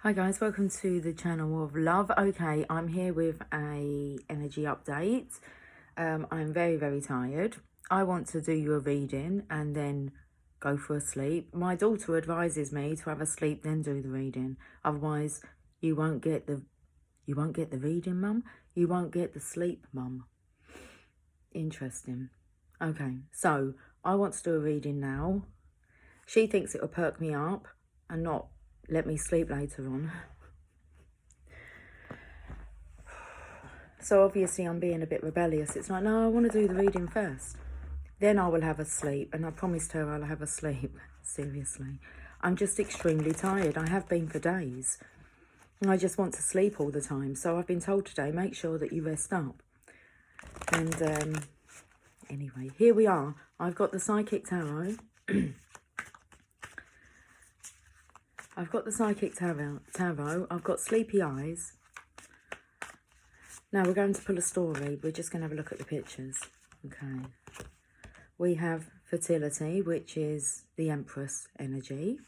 Hi guys, welcome to the channel of love. Okay, I'm here with a energy update. I'm very tired. I want to do you a reading and then go for a sleep. My daughter advises me to have a sleep then do the reading. Otherwise, you won't get the reading, mum. You won't get the sleep, mum. Interesting. Okay, so I want to do a reading now. She thinks it will perk me up and not let me sleep later on. So obviously I'm being a bit rebellious. It's like, no, I want to do the reading first. Then I will have a sleep. And I promised her I'll have a sleep. Seriously. I'm just extremely tired. I have been for days. And I just want to sleep all the time. So I've been told today, make sure that you rest up. And anyway, here we are. I've got the Psychic Tarot. I've got the Psychic Tarot. I've got Sleepy Eyes. Now we're going to pull a story. We're just going to have a look at the pictures. Okay. We have fertility, which is the Empress energy.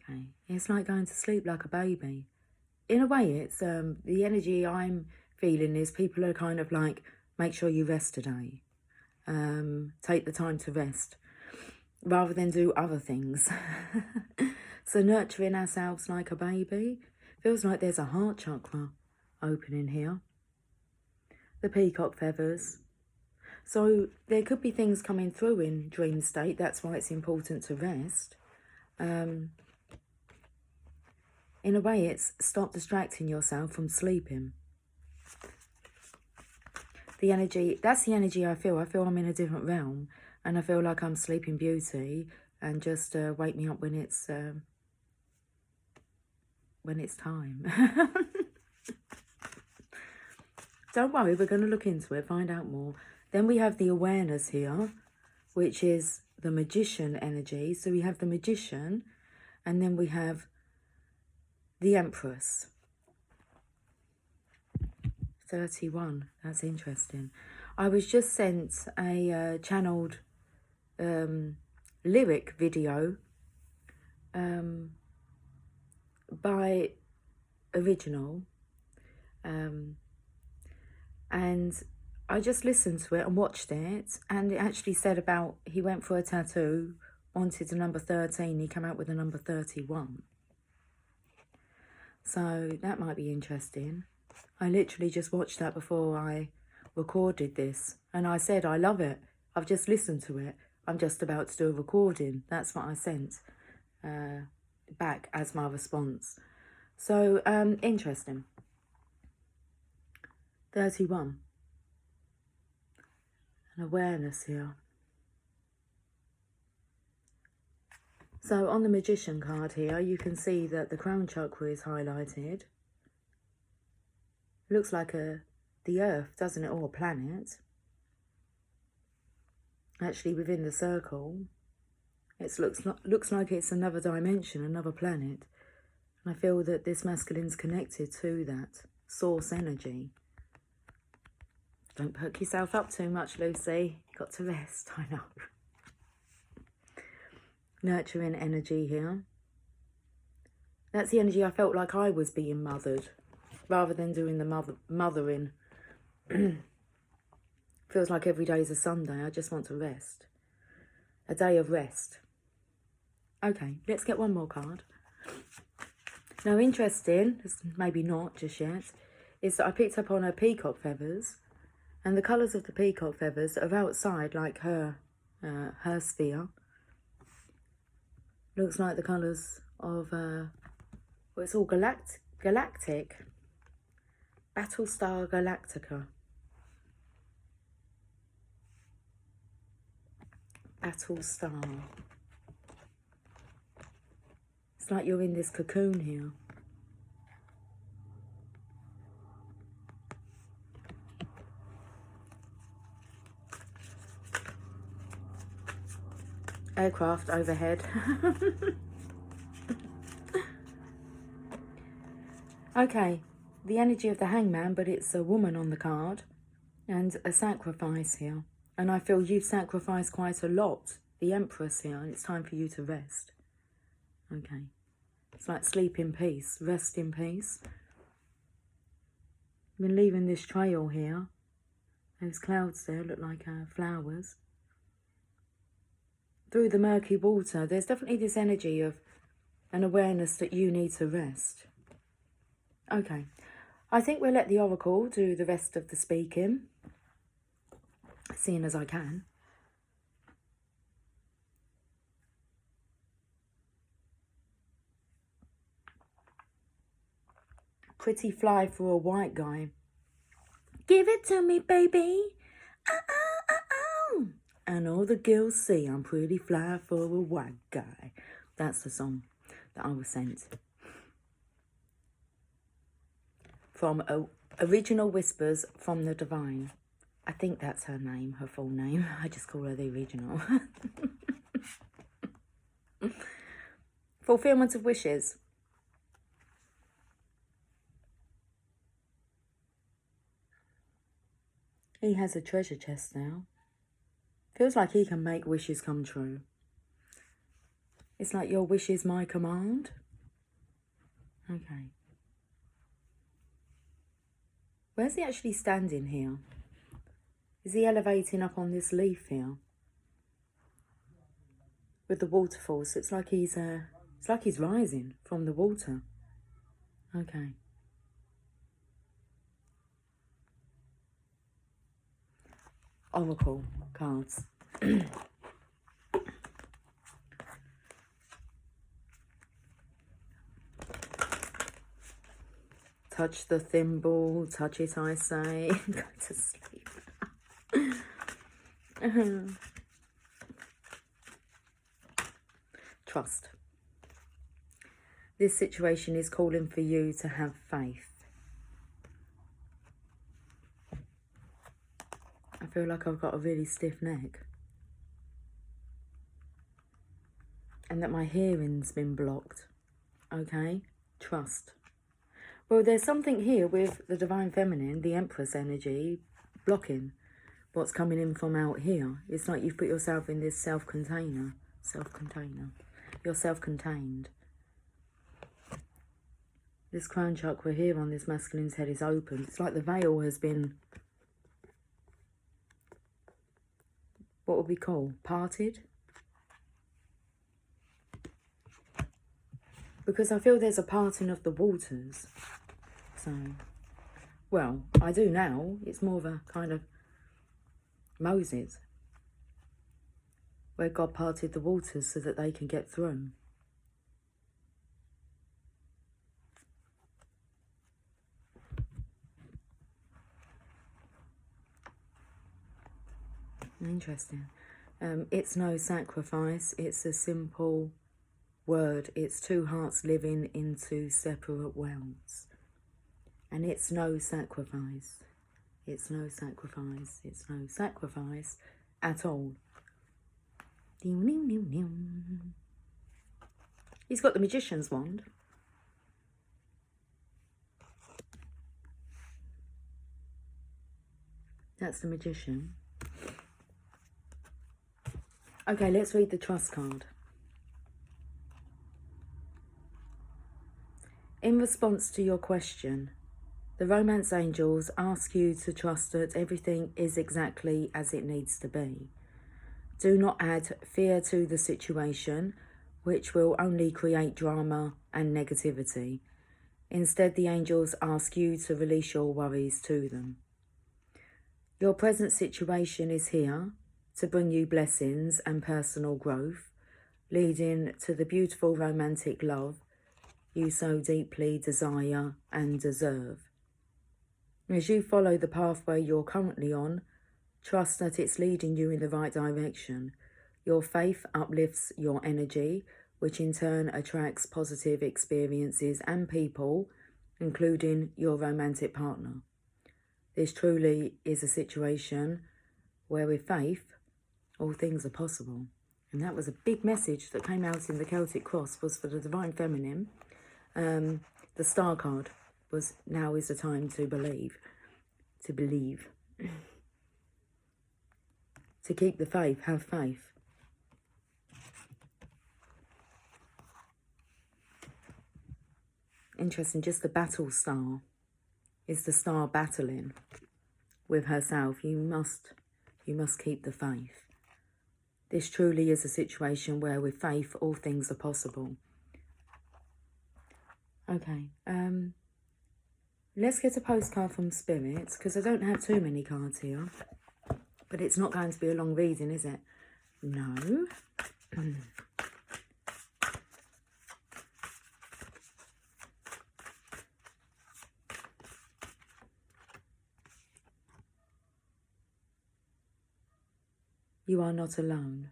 Okay. It's like going to sleep like a baby. In a way, it's the energy I'm feeling is people are kind of like, make sure you rest today. Take the time to rest rather than do other things. So nurturing ourselves like a baby. Feels like there's a heart chakra opening here. The peacock feathers. So there could be things coming through in dream state. That's why it's important to rest. In a way, it's stop distracting yourself from sleeping. The energy, that's the energy I feel. I feel I'm in a different realm. And I feel like I'm Sleeping Beauty. And just wake me up when it's time. Don't worry, we're going to look into it, find out more. Then we have the awareness here, which is the Magician energy. So we have the Magician, and then we have the Empress. 31, that's interesting. I was just sent a channeled lyric video by Original. And I just listened to it and watched it, and it actually said about he went for a tattoo, wanted a number 13, he came out with a number 31. So that might be interesting. I literally just watched that before I recorded this, and I said I love it. I've just listened to it. I'm just about to do a recording. That's what I sent back as my response. So interesting. 31. An awareness here. So on the Magician card here, you can see that the crown chakra is highlighted. Looks like the Earth, doesn't it, or a planet. Actually, within the circle, it looks like it's another dimension, another planet. And I feel that this masculine's connected to that source energy. Don't perk yourself up too much, Lucy. You've got to rest, I know. Nurturing energy here. That's the energy I felt like I was being mothered, rather than doing the mothering. Feels like every day is a Sunday. I just want to rest. A day of rest. Okay, let's get one more card. Now, interesting, maybe not just yet, is that I picked up on her peacock feathers. And the colours of the peacock feathers are outside, like her sphere. Looks like the colours of, well, it's all galactic. Battlestar Galactica. Battlestar. It's like you're in this cocoon here. Aircraft overhead. Okay, the energy of the Hangman, but it's a woman on the card, and a sacrifice here. And I feel you've sacrificed quite a lot, the Empress here, and it's time for you to rest. Okay, It's like sleep in peace, rest in peace. I've been leaving this trail here. Those clouds there look like flowers. Through the murky water, there's definitely this energy of an awareness that you need to rest. Okay, I think we'll let the oracle do the rest of the speaking, seeing as I can. Pretty fly for a white guy. Give it to me, baby. And all the girls see I'm pretty fly for a white guy. That's the song that I was sent. From Original Whispers from the Divine. I think that's her name, her full name. I just call her the original. Fulfillment of wishes. He has a treasure chest now. Feels like he can make wishes come true. It's like your wish is my command. Okay. Where's he actually standing here? Is he elevating up on this leaf here? With the waterfalls, it's like he's rising from the water. Okay. Oracle cards. Touch the thimble, touch it, I say. Go to sleep. Trust. This situation is calling for you to have faith. I feel like I've got a really stiff neck. And that my hearing's been blocked. Okay? Trust. Well, there's something here with the Divine Feminine, the Empress energy, blocking what's coming in from out here. It's like you've put yourself in this self-container. You're self-contained. This crown chakra here on this masculine's head is open. It's like the veil has been, what would we call, parted? Because I feel there's a parting of the waters. So, well, I do now. It's more of a kind of Moses, where God parted the waters so that they can get through. Interesting. It's no sacrifice. It's a simple word. It's two hearts living in two separate worlds. And it's no sacrifice. It's no sacrifice. It's no sacrifice at all. He's got the Magician's wand. That's the Magician. Okay, let's read the Trust card. In response to your question, the Romance Angels ask you to trust that everything is exactly as it needs to be. Do not add fear to the situation, which will only create drama and negativity. Instead, the angels ask you to release your worries to them. Your present situation is here to bring you blessings and personal growth, leading to the beautiful romantic love you so deeply desire and deserve. As you follow the pathway you're currently on, trust that it's leading you in the right direction. Your faith uplifts your energy, which in turn attracts positive experiences and people, including your romantic partner. This truly is a situation where with faith, all things are possible. And that was a big message that came out in the Celtic Cross, was for the Divine Feminine. The Star card was, now is the time to believe. To believe. To keep the faith, have faith. Interesting, just the battle star is the star battling with herself. You must keep the faith. This truly is a situation where with faith all things are possible. Okay, let's get a postcard from Spirits, because I don't have too many cards here. But it's not going to be a long reading, is it? No. You are not alone.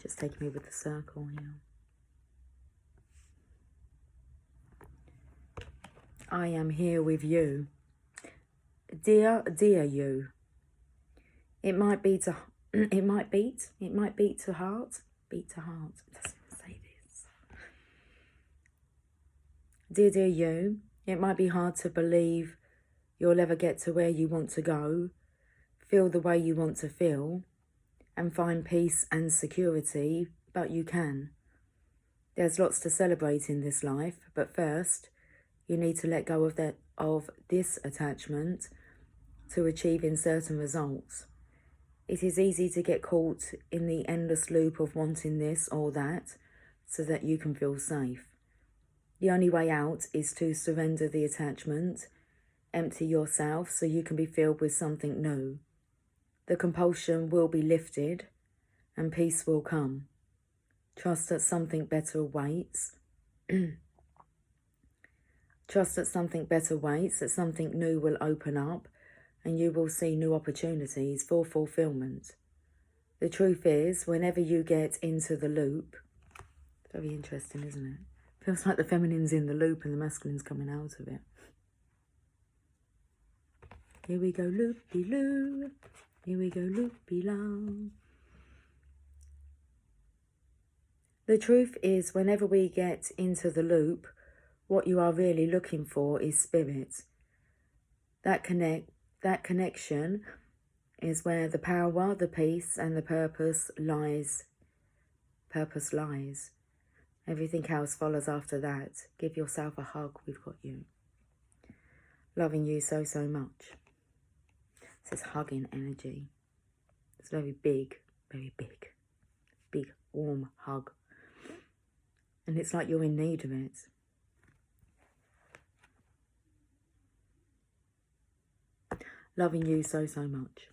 Just take me with the circle here. I am here with you. Dear you. It might be to it might beat to heart. Beat to heart. It doesn't even say this. Dear you, it might be hard to believe you'll ever get to where you want to go, feel the way you want to feel, and find peace and security, but you can. There's lots to celebrate in this life, but first, you need to let go of this attachment to achieving certain results. It is easy to get caught in the endless loop of wanting this or that so that you can feel safe. The only way out is to surrender the attachment, empty yourself so you can be filled with something new. The compulsion will be lifted and peace will come. Trust that something better awaits. Trust that something better waits, that something new will open up and you will see new opportunities for fulfillment. The truth is, whenever you get into the loop, very interesting, isn't it? Feels like the feminine's in the loop and the masculine's coming out of it. Here we go, loopy-loop. Here we go, loopy-love. The truth is, whenever we get into the loop, what you are really looking for is spirit. That connection is where the power, the peace, and the purpose lies. Purpose lies. Everything else follows after that. Give yourself a hug. We've got you. Loving you so, so much. This hugging energy. It's very big, big, warm hug. And it's like you're in need of it. Loving you so, so much.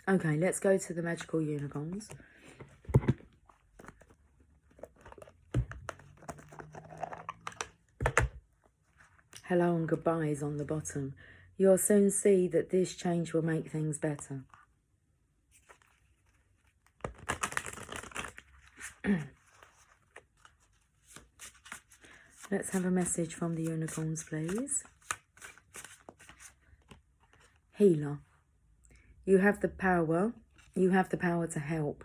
Okay, let's go to the magical unicorns. Hello and goodbyes on the bottom. You'll soon see that this change will make things better. Let's have a message from the unicorns, please. Healer. You have the power. You have the power to help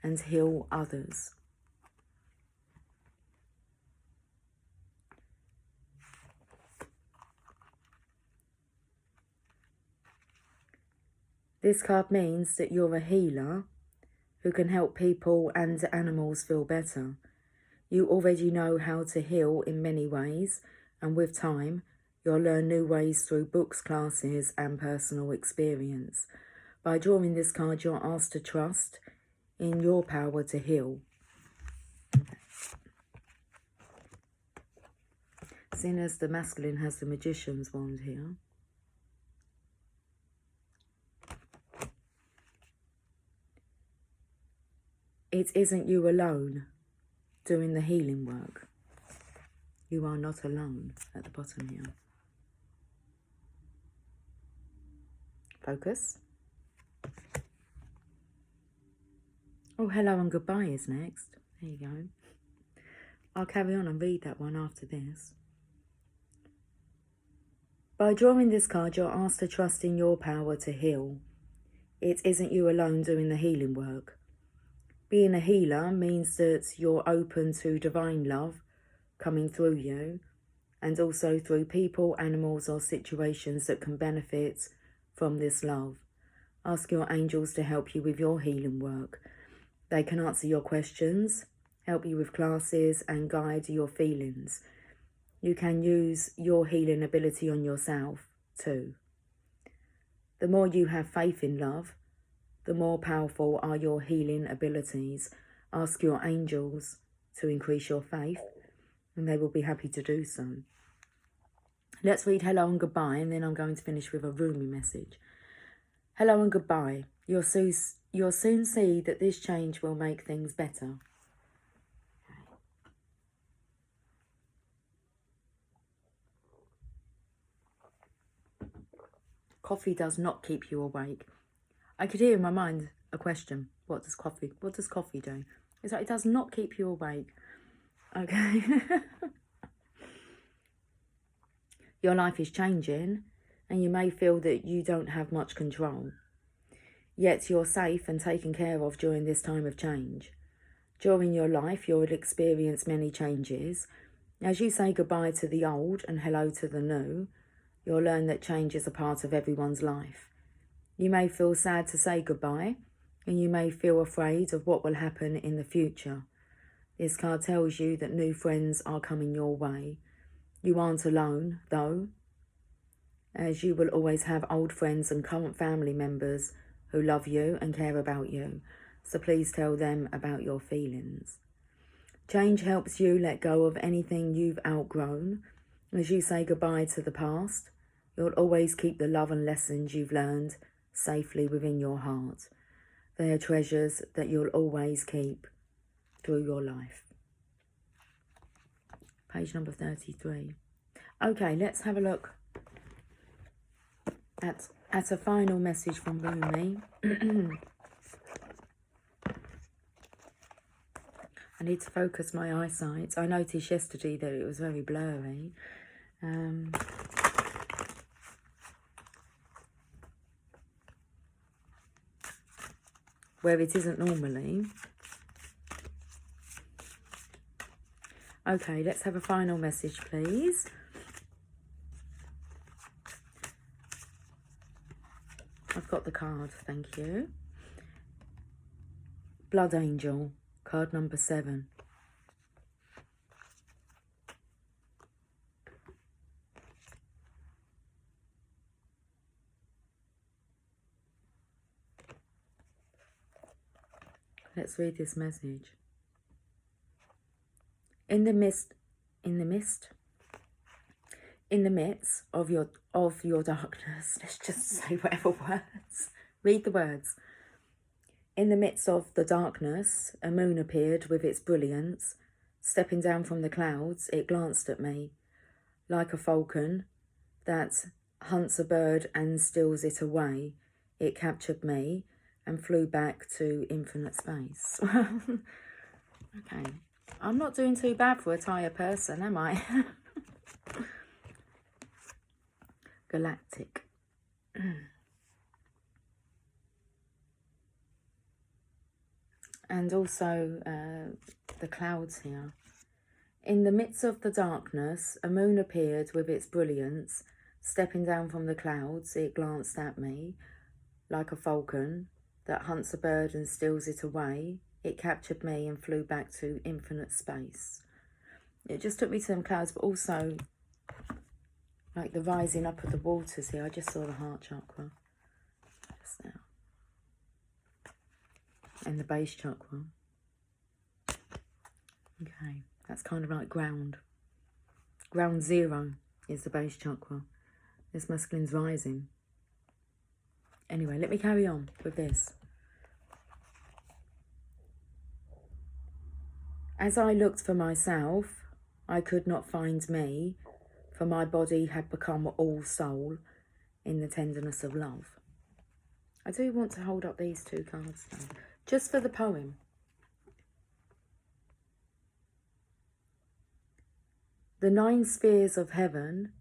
and heal others. This card means that you're a healer who can help people and animals feel better. You already know how to heal in many ways, and with time, you'll learn new ways through books, classes, and personal experience. By drawing this card, you're asked to trust in your power to heal. Seeing as the masculine has the Magician's wand here. It isn't you alone doing the healing work. You are not alone at the bottom here. Focus. Oh, hello and goodbye is next. There you go. I'll carry on and read that one after this. By drawing this card, you're asked to trust in your power to heal. It isn't you alone doing the healing work. Being a healer means that you're open to divine love coming through you, and also through people, animals or situations that can benefit from this love. Ask your angels to help you with your healing work. They can answer your questions, help you with classes and guide your feelings. You can use your healing ability on yourself too. The more you have faith in love, the more powerful are your healing abilities. Ask your angels to increase your faith, and they will be happy to do so. Let's read hello and goodbye, and then I'm going to finish with a Rumi message. Hello and goodbye. You'll soon see that this change will make things better. Coffee does not keep you awake. I could hear in my mind a question. What does coffee do? It's like, it does not keep you awake. Okay. Your life is changing and you may feel that you don't have much control. Yet you're safe and taken care of during this time of change. During your life, you'll experience many changes. As you say goodbye to the old and hello to the new, you'll learn that change is a part of everyone's life. You may feel sad to say goodbye, and you may feel afraid of what will happen in the future. This card tells you that new friends are coming your way. You aren't alone, though, as you will always have old friends and current family members who love you and care about you, so please tell them about your feelings. Change helps you let go of anything you've outgrown. As you say goodbye to the past, you'll always keep the love and lessons you've learned safely within your heart. They are treasures that you'll always keep through your life. Page number 33. Okay, let's have a look at a final message from Rumi. I need to focus my eyesight. I noticed yesterday that it was very blurry. Where it isn't normally. Okay, let's have a final message, please. I've got the card, thank you. Blood Angel, card number 7. Let's read this message. In the midst of your darkness, let's just say whatever words. Read the words. In the midst of the darkness, a moon appeared with its brilliance. Stepping down from the clouds, it glanced at me. Like a falcon that hunts a bird and steals it away, it captured me and flew back to infinite space. Okay. I'm not doing too bad for a tired person, am I? Galactic. And also the clouds here. In the midst of the darkness, a moon appeared with its brilliance. Stepping down from the clouds, it glanced at me. Like a falcon that hunts a bird and steals it away, it captured me and flew back to infinite space. It just took me to them clouds, but also like the rising up of the waters here. I just saw the heart chakra just now. And the base chakra. Okay, that's kind of like ground. Ground zero is the base chakra. This masculine's rising. Anyway, let me carry on with this. As I looked for myself, I could not find me, for my body had become all soul in the tenderness of love. I do want to hold up these two cards now, just for the poem. The 9 spheres of heaven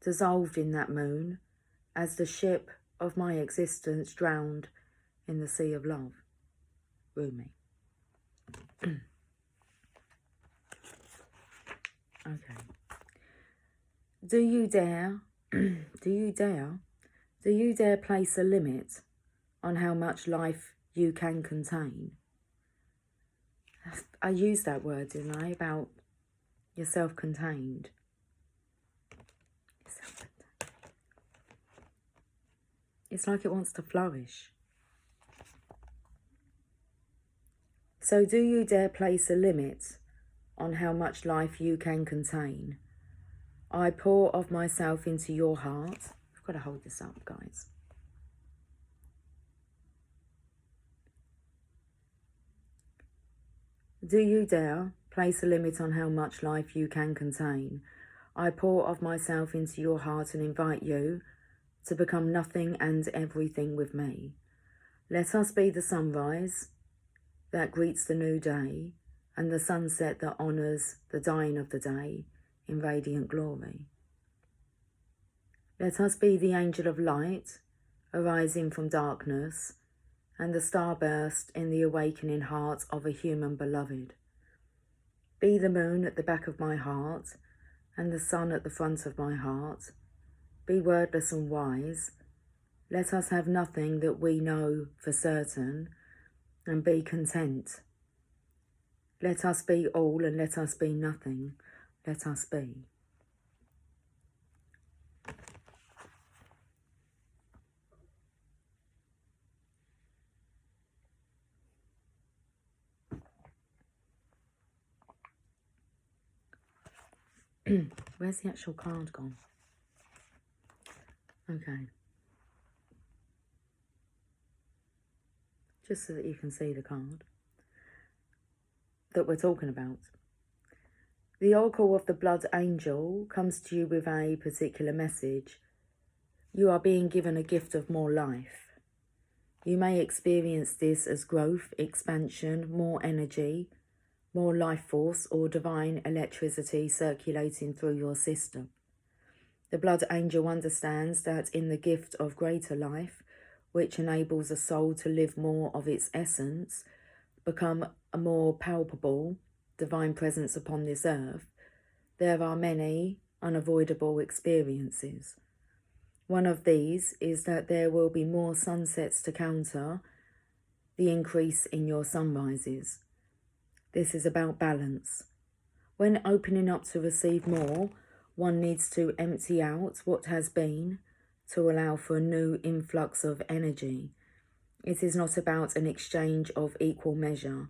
dissolved in that moon as the ship of my existence drowned in the sea of love. Rumi. Okay. Do you dare, do you dare place a limit on how much life you can contain? I used that word, didn't I, about you're self-contained. It's like it wants to flourish. So do you dare place a limit on how much life you can contain? I pour of myself into your heart. I've got to hold this up, guys. Do you dare place a limit on how much life you can contain? I pour of myself into your heart and invite you to become nothing and everything with me. Let us be the sunrise that greets the new day and the sunset that honours the dying of the day in radiant glory. Let us be the angel of light arising from darkness and the starburst in the awakening heart of a human beloved. Be the moon at the back of my heart and the sun at the front of my heart. Be wordless and wise. Let us have nothing that we know for certain and be content. Let us be all and let us be nothing. Let us be. Where's the actual card gone? Okay. Just so that you can see the card that we're talking about. The Oracle of the Blood Angel comes to you with a particular message. You are being given a gift of more life. You may experience this as growth, expansion, more energy, more life force or divine electricity circulating through your system. The Blood Angel understands that in the gift of greater life, which enables a soul to live more of its essence, become a more palpable divine presence upon this earth, there are many unavoidable experiences. One of these is that there will be more sunsets to counter the increase in your sunrises. This is about balance. When opening up to receive more, one needs to empty out what has been to allow for a new influx of energy. It is not about an exchange of equal measure,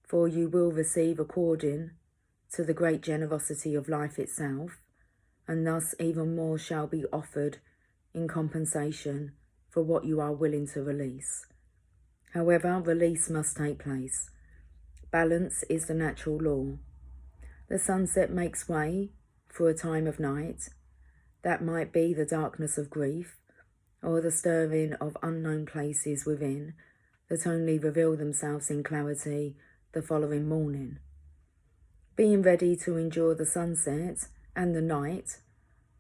for you will receive according to the great generosity of life itself, and thus even more shall be offered in compensation for what you are willing to release. However, release must take place. Balance is the natural law. The sunset makes way for a time of night. That might be the darkness of grief or the stirring of unknown places within that only reveal themselves in clarity the following morning. Being ready to endure the sunset and the night,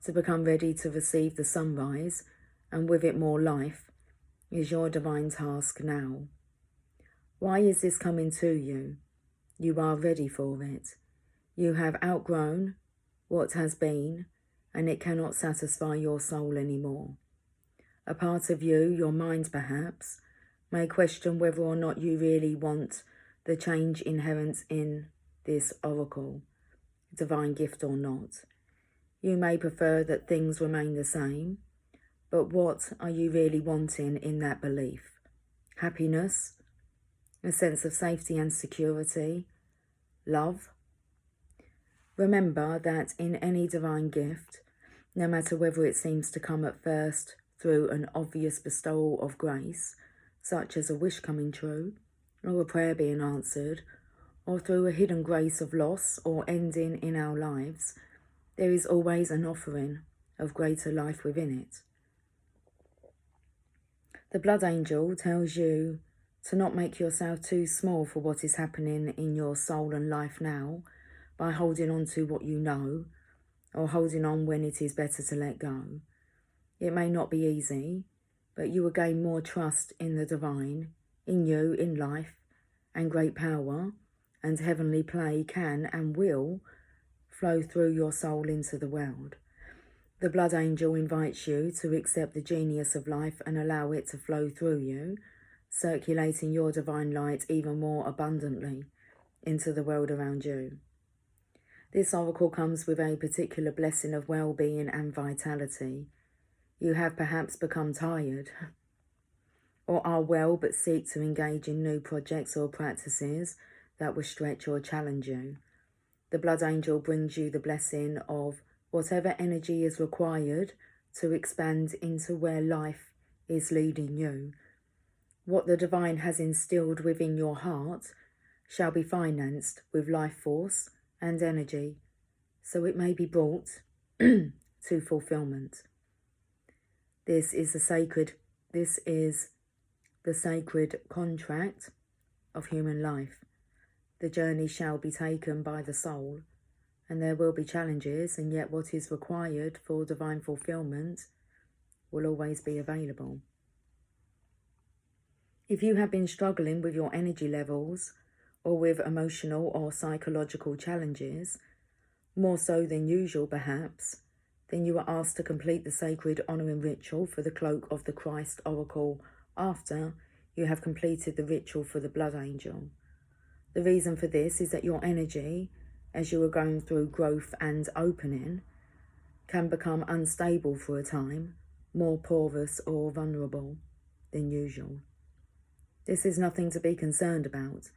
to become ready to receive the sunrise and with it more life, is your divine task now. Why is this coming to you? You are ready for it. You have outgrown what has been, and it cannot satisfy your soul anymore. A part of you, your mind perhaps, may question whether or not you really want the change inherent in this oracle, divine gift or not. You may prefer that things remain the same, but what are you really wanting in that belief? Happiness? A sense of safety and security? Love? Remember that in any divine gift, no matter whether it seems to come at first through an obvious bestowal of grace, such as a wish coming true, or a prayer being answered, or through a hidden grace of loss or ending in our lives, there is always an offering of greater life within it. The Blood Angel tells you to not make yourself too small for what is happening in your soul and life now by holding on to what you know or holding on when it is better to let go. It may not be easy, but you will gain more trust in the divine, in you, in life, and great power and heavenly play can and will flow through your soul into the world. The blood angel invites you to accept the genius of life and allow it to flow through you, circulating your divine light even more abundantly into the world around you. This oracle comes with a particular blessing of well-being and vitality. You have perhaps become tired or are well but seek to engage in new projects or practices that will stretch or challenge you. The blood angel brings you the blessing of whatever energy is required to expand into where life is leading you. What the divine has instilled within your heart shall be financed with life force and energy, so it may be brought to fulfillment. This is the sacred contract of human life. The journey shall be taken by the soul, and there will be challenges, and yet what is required for divine fulfillment will always be available. If you have been struggling with your energy levels or with emotional or psychological challenges, more so than usual perhaps, then you are asked to complete the sacred honouring ritual for the Cloak of the Christ oracle after you have completed the ritual for the blood angel. The reason for this is that your energy, as you are going through growth and opening, can become unstable for a time, more porous or vulnerable than usual. This is nothing to be concerned about,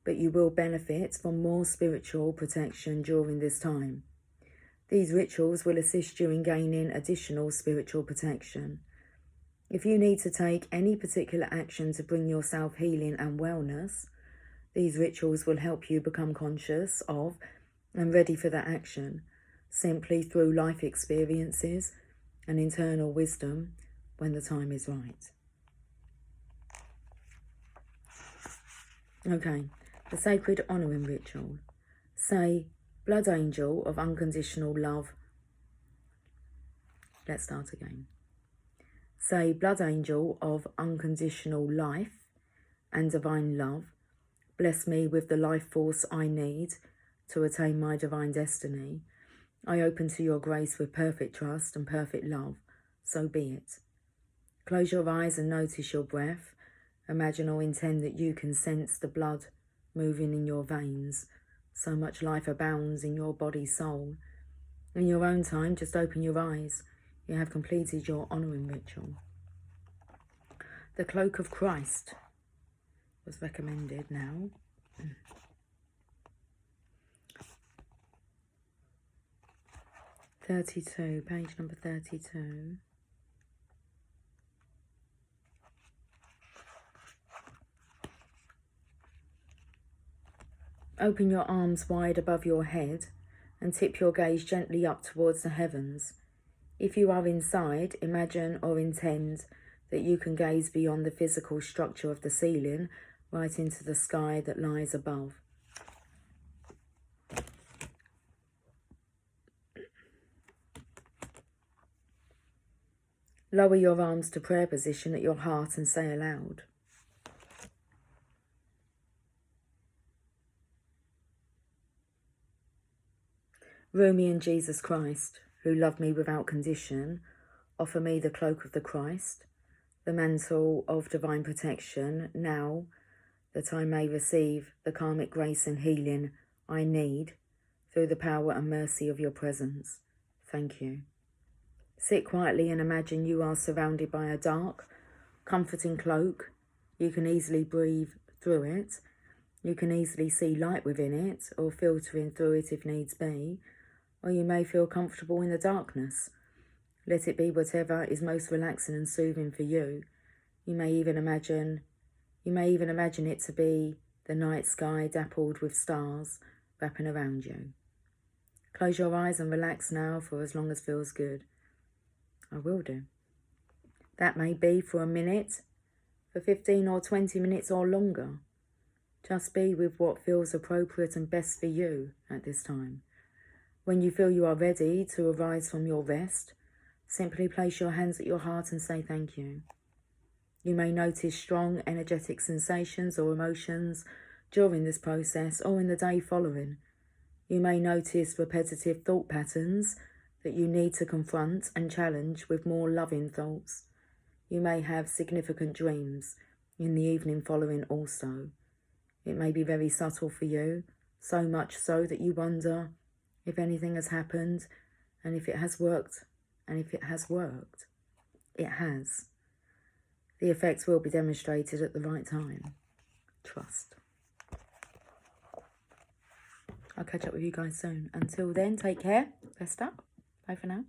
but you will benefit from more spiritual protection during this time. These rituals will assist you in gaining additional spiritual protection. If you need to take any particular action to bring yourself healing and wellness, these rituals will help you become conscious of and ready for that action, simply through life experiences and internal wisdom when the time is right. Okay, the sacred honouring ritual. Say, blood angel of unconditional love. Let's start again. Say, blood angel of unconditional life and divine love, bless me with the life force I need to attain my divine destiny. I open to your grace with perfect trust and perfect love, so be it. Close your eyes and notice your breath. Imagine or intend that you can sense the blood moving in your veins. So much life abounds in your body, soul. In your own time, just open your eyes. You have completed your honouring ritual. The Cloak of Christ was recommended now. 32, page number 32. Open your arms wide above your head and tip your gaze gently up towards the heavens. If you are inside, imagine or intend that you can gaze beyond the physical structure of the ceiling right into the sky that lies above. Lower your arms to prayer position at your heart and say aloud, Rumi and Jesus Christ, who love me without condition, offer me the cloak of the Christ, the mantle of divine protection, now that I may receive the karmic grace and healing I need through the power and mercy of your presence. Thank you. Sit quietly and imagine you are surrounded by a dark, comforting cloak. You can easily breathe through it. You can easily see light within it or filtering through it if needs be. Or you may feel comfortable in the darkness. Let it be whatever is most relaxing and soothing for you. You may even imagine it to be the night sky dappled with stars wrapping around you. Close your eyes and relax now for as long as feels good. I will do. That may be for a minute, for 15 or 20 minutes or longer. Just be with what feels appropriate and best for you at this time. When you feel you are ready to arise from your rest, simply place your hands at your heart and say thank you. You may notice strong energetic sensations or emotions during this process or in the day following. You may notice repetitive thought patterns that you need to confront and challenge with more loving thoughts. You may have significant dreams in the evening following also. It may be very subtle for you, so much so that you wonder if anything has happened and if it has worked. And if it has worked, it has. The effects will be demonstrated at the right time. Trust. I'll catch up with you guys soon. Until then, take care. Best up. Bye for now.